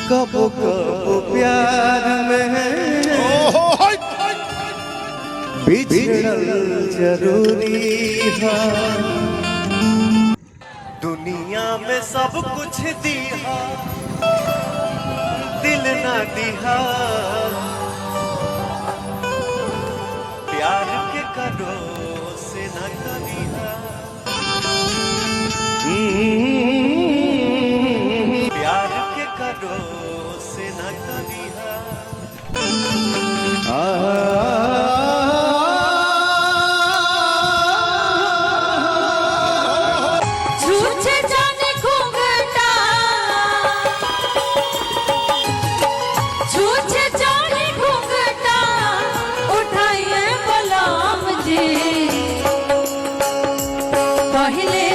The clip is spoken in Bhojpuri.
कबो कबो प्यार में बिछड़ल जरूरी है। दुनिया में सब कुछ दिया दिल ना दिया, प्यार के करो से न करिया। प्यार के करो से न करिया। छूछे जाने घूंघटा, छूछे जाने घूंघटा, उठाइए बलराम जी। पहले